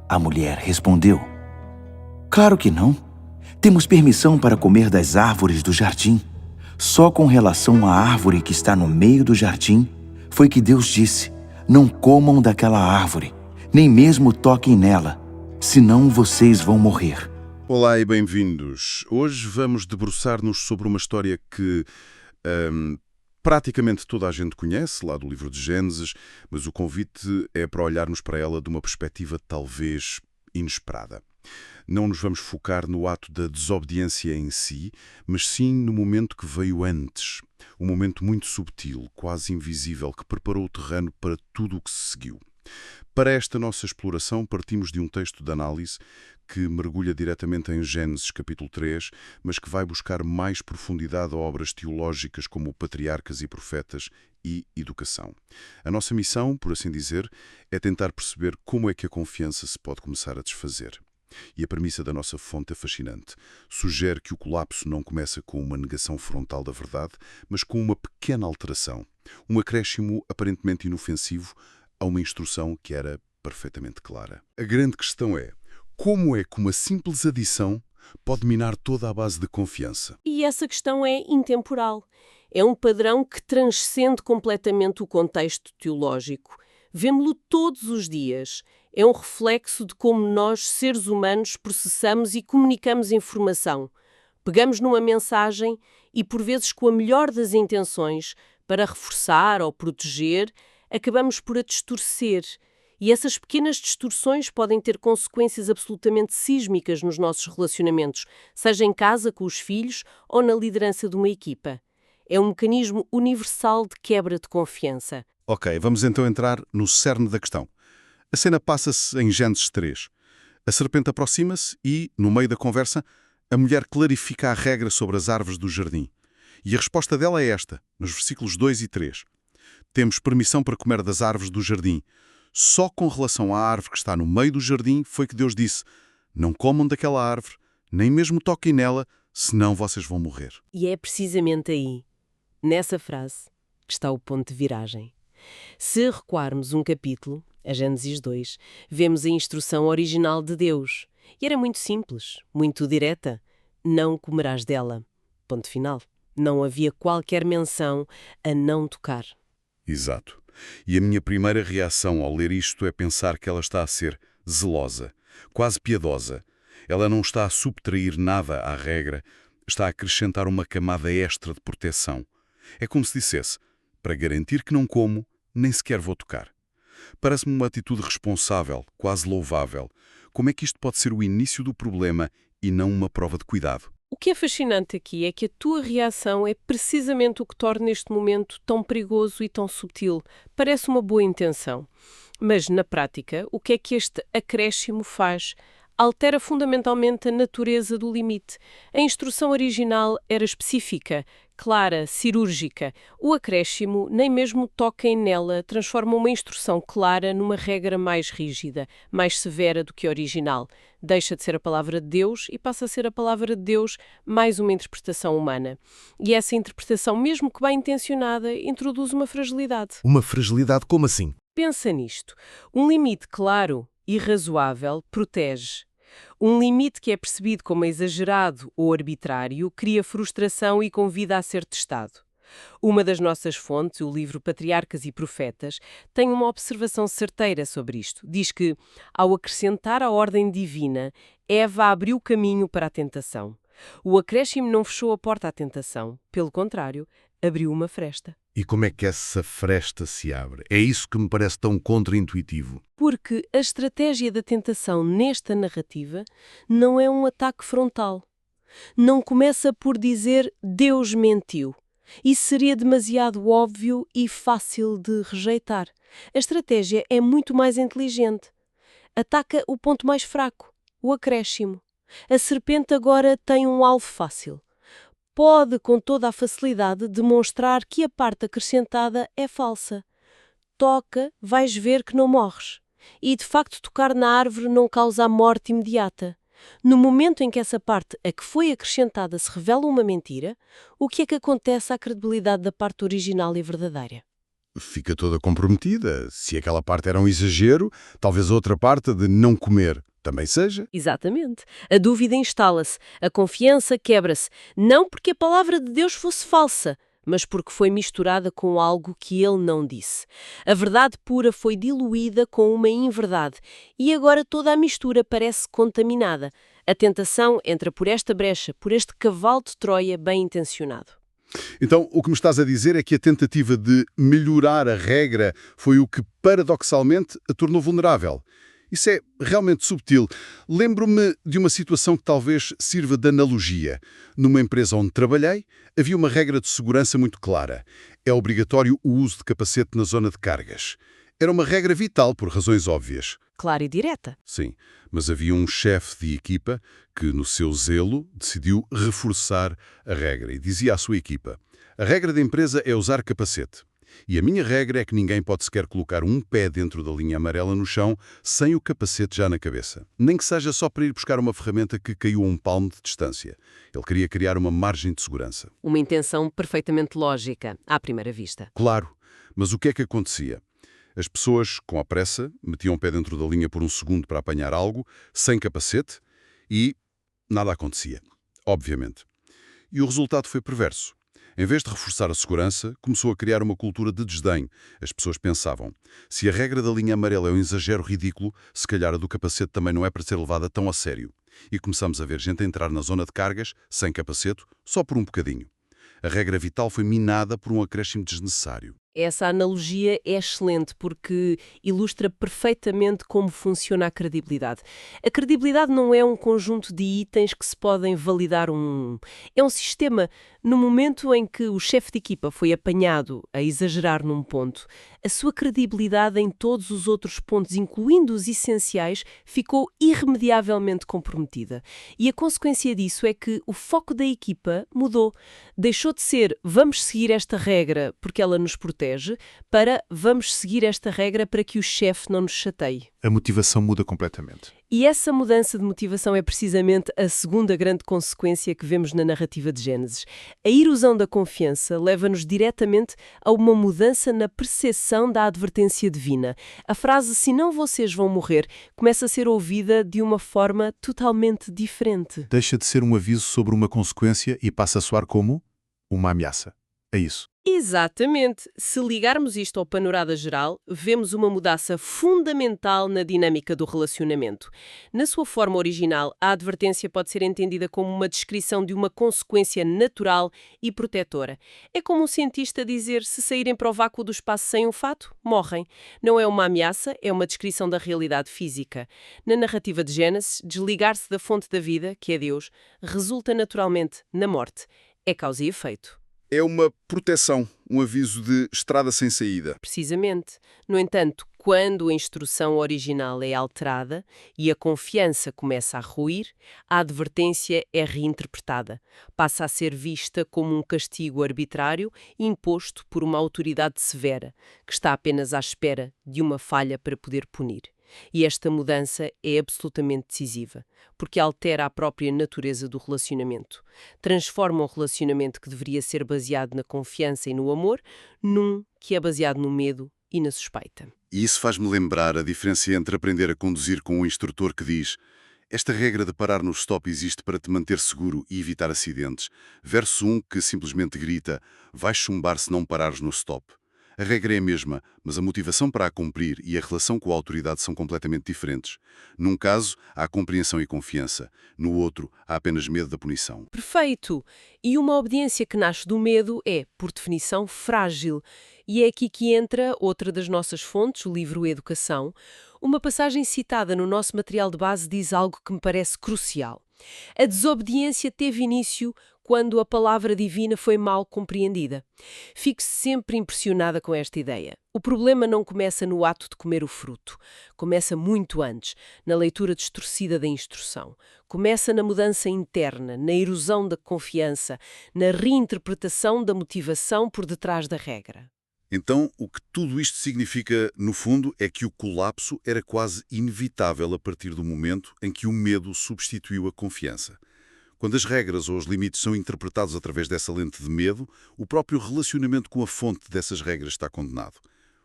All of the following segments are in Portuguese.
A mulher respondeu: Claro que não. Temos permissão para comer das árvores do jardim. Só com relação à árvore que está no meio do jardim, foi que Deus disse: Não comam daquela árvore, nem mesmo toquem nela, senão vocês vão morrer. Olá e bem-vindos. Hoje vamos debruçar-nos sobre uma história que praticamente toda a gente conhece, lá do livro de Gênesis, mas o convite é para olharmos para ela de uma perspectiva talvez inesperada. Não nos vamos focar no ato da desobediência em si, mas sim no momento que veio antes. Um momento muito subtil, quase invisível, que preparou o terreno para tudo o que se seguiu. Para esta nossa exploração, partimos de um texto de análise que mergulha diretamente em Gênesis capítulo 3, mas que vai buscar mais profundidade a obras teológicas como Patriarcas e Profetas e Educação. A nossa missão, por assim dizer, é tentar perceber como é que a confiança se pode começar a desfazer. E a premissa da nossa fonte é fascinante. Sugere que o colapso não começa com uma negação frontal da verdade, mas com uma pequena alteração, um acréscimo aparentemente inofensivo a uma instrução que era perfeitamente clara. A grande questão é: como é que uma simples adição pode minar toda a base de confiança? E essa questão é intemporal. É um padrão que transcende completamente o contexto teológico. Vemo-lo todos os dias. É um reflexo de como nós, seres humanos, processamos e comunicamos informação. Pegamos numa mensagem e, por vezes com a melhor das intenções, para reforçar ou proteger, acabamos por a distorcer. E essas pequenas distorções podem ter consequências absolutamente sísmicas nos nossos relacionamentos, seja em casa com os filhos ou na liderança de uma equipa. É um mecanismo universal de quebra de confiança. Ok, vamos então entrar no cerne da questão. A cena passa-se em Gênesis 3. A serpente aproxima-se e, no meio da conversa, a mulher clarifica a regra sobre as árvores do jardim. E a resposta dela é esta, nos versículos 2 e 3. Temos permissão para comer das árvores do jardim. Só com relação à árvore que está no meio do jardim foi que Deus disse: Não comam daquela árvore, nem mesmo toquem nela, senão vocês vão morrer. E é precisamente aí, nessa frase, que está o ponto de viragem. Se recuarmos um capítulo, a Gênesis 2, vemos a instrução original de Deus. E era muito simples, muito direta. Não comerás dela. Ponto final. Não havia qualquer menção a não tocar. Exato. E a minha primeira reação ao ler isto é pensar que ela está a ser zelosa, quase piedosa. Ela não está a subtrair nada à regra, está a acrescentar uma camada extra de proteção. É como se dissesse: para garantir que não como, nem sequer vou tocar. Parece-me uma atitude responsável, quase louvável. Como é que isto pode ser o início do problema e não uma prova de cuidado? O que é fascinante aqui é que a tua reação é precisamente o que torna este momento tão perigoso e tão subtil. Parece uma boa intenção. Mas, na prática, o que é que este acréscimo faz? Altera fundamentalmente a natureza do limite. A instrução original era específica, clara, cirúrgica. O acréscimo, nem mesmo toquem nela, transforma uma instrução clara numa regra mais rígida, mais severa do que a original. Deixa de ser a palavra de Deus e passa a ser a palavra de Deus mais uma interpretação humana. E essa interpretação, mesmo que bem intencionada, introduz uma fragilidade. Uma fragilidade como assim? Pensa nisto. Um limite claro e razoável protege. Um limite que é percebido como exagerado ou arbitrário cria frustração e convida a ser testado. Uma das nossas fontes, o livro Patriarcas e Profetas, tem uma observação certeira sobre isto. Diz que, ao acrescentar a ordem divina, Eva abriu caminho para a tentação. O acréscimo não fechou a porta à tentação, pelo contrário, abriu uma fresta. E como é que essa fresta se abre? É isso que me parece tão contraintuitivo. Porque a estratégia da tentação nesta narrativa não é um ataque frontal. Não começa por dizer Deus mentiu. Isso seria demasiado óbvio e fácil de rejeitar. A estratégia é muito mais inteligente. Ataca o ponto mais fraco, o acréscimo. A serpente agora tem um alvo fácil. Pode, com toda a facilidade, demonstrar que a parte acrescentada é falsa. Toca, vais ver que não morres. E, de facto, tocar na árvore não causa a morte imediata. No momento em que essa parte a que foi acrescentada se revela uma mentira, o que é que acontece à credibilidade da parte original e verdadeira? fica toda comprometida. Se aquela parte era um exagero, talvez a outra parte de não comer também seja. Exatamente. A dúvida instala-se, a confiança quebra-se, não porque a palavra de Deus fosse falsa, mas porque foi misturada com algo que ele não disse. A verdade pura foi diluída com uma inverdade, e agora toda a mistura parece contaminada. A tentação entra por esta brecha, por este cavalo de Troia bem intencionado. Então, o que me estás a dizer é que a tentativa de melhorar a regra foi o que, paradoxalmente, a tornou vulnerável. Isso é realmente subtil. Lembro-me de uma situação que talvez sirva de analogia. Numa empresa onde trabalhei, havia uma regra de segurança muito clara. É obrigatório o uso de capacete na zona de cargas. Era uma regra vital por razões óbvias. Clara e direta. Sim, mas havia um chefe de equipa que, no seu zelo, decidiu reforçar a regra e dizia à sua equipa: a regra da empresa é usar capacete. E a minha regra é que ninguém pode sequer colocar um pé dentro da linha amarela no chão sem o capacete já na cabeça. Nem que seja só para ir buscar uma ferramenta que caiu a um palmo de distância. Ele queria criar uma margem de segurança. Uma intenção perfeitamente lógica, à primeira vista. Claro, mas o que é que acontecia? As pessoas, com a pressa, metiam o pé dentro da linha por um segundo para apanhar algo, sem capacete, e nada acontecia. Obviamente. E o resultado foi perverso. Em vez de reforçar a segurança, começou a criar uma cultura de desdém. As pessoas pensavam: se a regra da linha amarela é um exagero ridículo, se calhar a do capacete também não é para ser levada tão a sério. E começamos a ver gente a entrar na zona de cargas, sem capacete, só por um bocadinho. A regra vital foi minada por um acréscimo desnecessário. Essa analogia é excelente porque ilustra perfeitamente como funciona a credibilidade. A credibilidade não é um conjunto de itens que se podem validar É um sistema. No momento em que o chefe de equipa foi apanhado a exagerar num ponto, a sua credibilidade em todos os outros pontos, incluindo os essenciais, ficou irremediavelmente comprometida. E a consequência disso é que o foco da equipa mudou. Deixou de ser vamos seguir esta regra porque ela nos protege, para vamos seguir esta regra para que o chefe não nos chateie. A motivação muda completamente. E essa mudança de motivação é precisamente a segunda grande consequência que vemos na narrativa de Gênesis. A erosão da confiança leva-nos diretamente a uma mudança na percepção da advertência divina. A frase "senão vocês vão morrer" começa a ser ouvida de uma forma totalmente diferente. Deixa de ser um aviso sobre uma consequência e passa a soar como uma ameaça. É isso. Exatamente. Se ligarmos isto ao panorama geral, vemos uma mudança fundamental na dinâmica do relacionamento. Na sua forma original, a advertência pode ser entendida como uma descrição de uma consequência natural e protetora. É como um cientista dizer: se saírem para o vácuo do espaço sem um fato, morrem. Não é uma ameaça, é uma descrição da realidade física. Na narrativa de Gênesis, desligar-se da fonte da vida, que é Deus, resulta naturalmente na morte. É causa e efeito. É uma proteção, um aviso de estrada sem saída. Precisamente. No entanto, quando a instrução original é alterada e a confiança começa a ruir, a advertência é reinterpretada. Passa a ser vista como um castigo arbitrário imposto por uma autoridade severa, que está apenas à espera de uma falha para poder punir. E esta mudança é absolutamente decisiva, porque altera a própria natureza do relacionamento. Transforma um relacionamento que deveria ser baseado na confiança e no amor, num que é baseado no medo e na suspeita. E isso faz-me lembrar a diferença entre aprender a conduzir com um instrutor que diz: esta regra de parar no stop existe para te manter seguro e evitar acidentes, versus um que simplesmente grita: vais chumbar se não parares no stop. A regra é a mesma, mas a motivação para a cumprir e a relação com a autoridade são completamente diferentes. Num caso, há compreensão e confiança. No outro, há apenas medo da punição. Perfeito! E uma obediência que nasce do medo é, por definição, frágil. E é aqui que entra outra das nossas fontes, o livro Educação. Uma passagem citada no nosso material de base diz algo que me parece crucial. A desobediência teve início quando a palavra divina foi mal compreendida. Fico sempre impressionada com esta ideia. O problema não começa no ato de comer o fruto. Começa muito antes, na leitura distorcida da instrução. Começa na mudança interna, na erosão da confiança, na reinterpretação da motivação por detrás da regra. Então, o que tudo isto significa, no fundo, é que o colapso era quase inevitável a partir do momento em que o medo substituiu a confiança. Quando as regras ou os limites são interpretados através dessa lente de medo, o próprio relacionamento com a fonte dessas regras está condenado.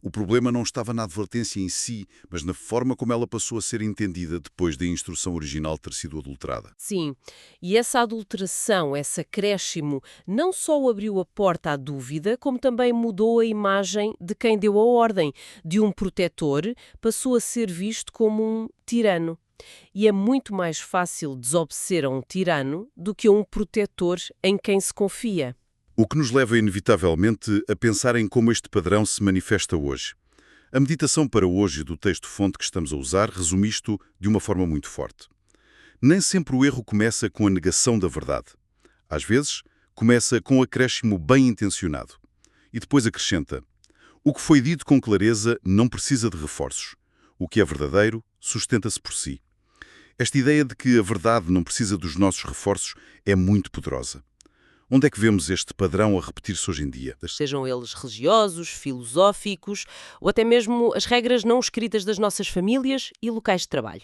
O problema não estava na advertência em si, mas na forma como ela passou a ser entendida depois da instrução original ter sido adulterada. Sim, e essa adulteração, esse acréscimo, não só abriu a porta à dúvida, como também mudou a imagem de quem deu a ordem. De um protetor, passou a ser visto como um tirano. E é muito mais fácil desobedecer a um tirano do que a um protetor em quem se confia. O que nos leva inevitavelmente a pensar em como este padrão se manifesta hoje. A meditação para hoje do texto-fonte que estamos a usar resume isto de uma forma muito forte. Nem sempre o erro começa com a negação da verdade. Às vezes, começa com um acréscimo bem intencionado. E depois acrescenta: o que foi dito com clareza não precisa de reforços. O que é verdadeiro sustenta-se por si. Esta ideia de que a verdade não precisa dos nossos reforços é muito poderosa. Onde é que vemos este padrão a repetir-se hoje em dia? Sejam eles religiosos, filosóficos ou até mesmo as regras não escritas das nossas famílias e locais de trabalho.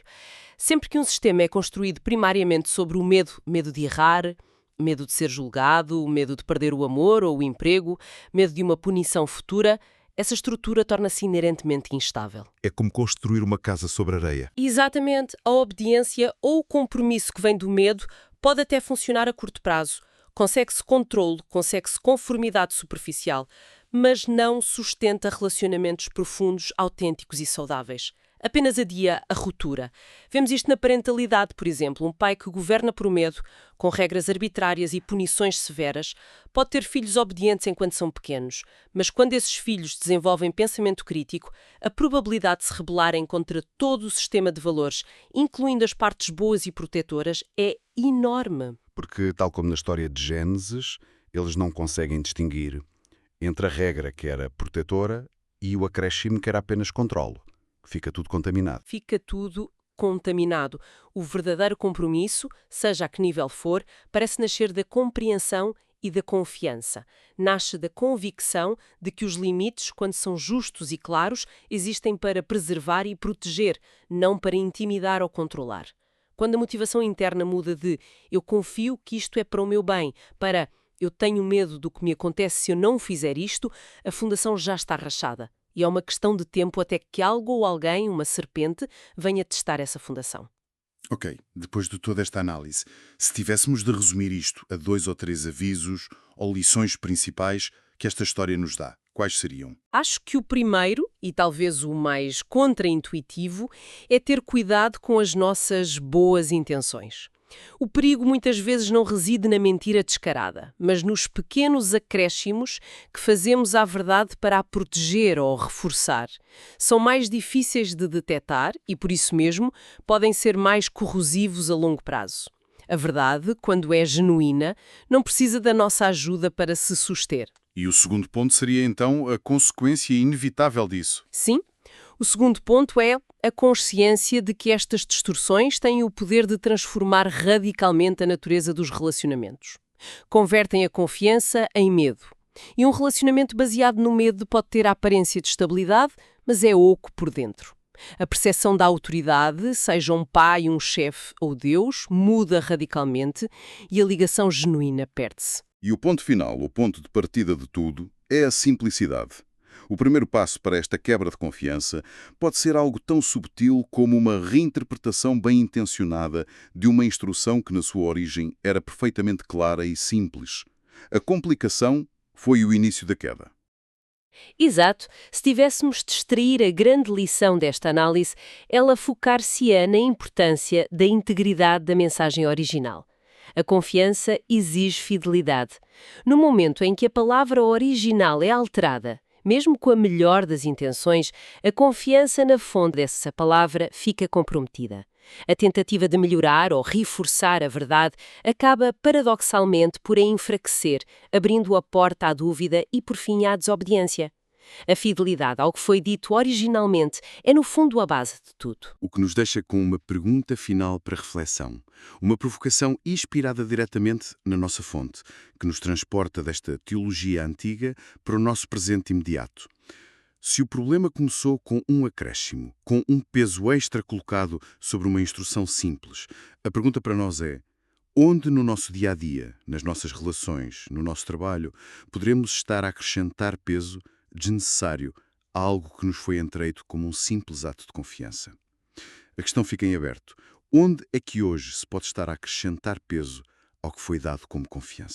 Sempre que um sistema é construído primariamente sobre o medo de errar, medo de ser julgado, medo de perder o amor ou o emprego, medo de uma punição futura, essa estrutura torna-se inerentemente instável. É como construir uma casa sobre areia. Exatamente, a obediência ou o compromisso que vem do medo pode até funcionar a curto prazo. Consegue-se controle, consegue-se conformidade superficial, mas não sustenta relacionamentos profundos, autênticos e saudáveis. Apenas adia a ruptura. Vemos isto na parentalidade, por exemplo. Um pai que governa por medo, com regras arbitrárias e punições severas, pode ter filhos obedientes enquanto são pequenos, mas quando esses filhos desenvolvem pensamento crítico, a probabilidade de se rebelarem contra todo o sistema de valores, incluindo as partes boas e protetoras, é enorme. Porque, tal como na história de Gênesis, eles não conseguem distinguir entre a regra que era protetora e o acréscimo que era apenas controlo. Fica tudo contaminado. Fica tudo contaminado. O verdadeiro compromisso, seja a que nível for, parece nascer da compreensão e da confiança. Nasce da convicção de que os limites, quando são justos e claros, existem para preservar e proteger, não para intimidar ou controlar. Quando a motivação interna muda de eu confio que isto é para o meu bem, para eu tenho medo do que me acontece se eu não fizer isto, a fundação já está rachada. E é uma questão de tempo até que algo ou alguém, uma serpente, venha testar essa fundação. Ok, depois de toda esta análise, se tivéssemos de resumir isto a 2 ou 3 avisos ou lições principais que esta história nos dá, quais seriam? Acho que o primeiro, e talvez o mais contraintuitivo, é ter cuidado com as nossas boas intenções. O perigo muitas vezes não reside na mentira descarada, mas nos pequenos acréscimos que fazemos à verdade para a proteger ou reforçar. São mais difíceis de detectar e, por isso mesmo, podem ser mais corrosivos a longo prazo. A verdade, quando é genuína, não precisa da nossa ajuda para se suster. E o segundo ponto seria então a consequência inevitável disso. Sim, o segundo ponto é a consciência de que estas distorções têm o poder de transformar radicalmente a natureza dos relacionamentos. Convertem a confiança em medo. E um relacionamento baseado no medo pode ter a aparência de estabilidade, mas é oco por dentro. A percepção da autoridade, seja um pai, um chefe ou Deus, muda radicalmente e a ligação genuína perde-se. E o ponto final, o ponto de partida de tudo, é a simplicidade. O primeiro passo para esta quebra de confiança pode ser algo tão subtil como uma reinterpretação bem intencionada de uma instrução que na sua origem era perfeitamente clara e simples. A complicação foi o início da queda. Exato. Se tivéssemos de extrair a grande lição desta análise, ela focar-se-á na importância da integridade da mensagem original. A confiança exige fidelidade. No momento em que a palavra original é alterada, mesmo com a melhor das intenções, a confiança na fonte dessa palavra fica comprometida. A tentativa de melhorar ou reforçar a verdade acaba, paradoxalmente, por a enfraquecer, abrindo a porta à dúvida e, por fim, à desobediência. A fidelidade ao que foi dito originalmente é, no fundo, a base de tudo. O que nos deixa com uma pergunta final para reflexão. Uma provocação inspirada diretamente na nossa fonte, que nos transporta desta teologia antiga para o nosso presente imediato. Se o problema começou com um acréscimo, com um peso extra colocado sobre uma instrução simples, a pergunta para nós é: Onde no nosso dia-a-dia, nas nossas relações, no nosso trabalho, poderemos estar a acrescentar peso desnecessário a algo que nos foi entregue como um simples ato de confiança? A questão fica em aberto. Onde é que hoje se pode estar a acrescentar peso ao que foi dado como confiança?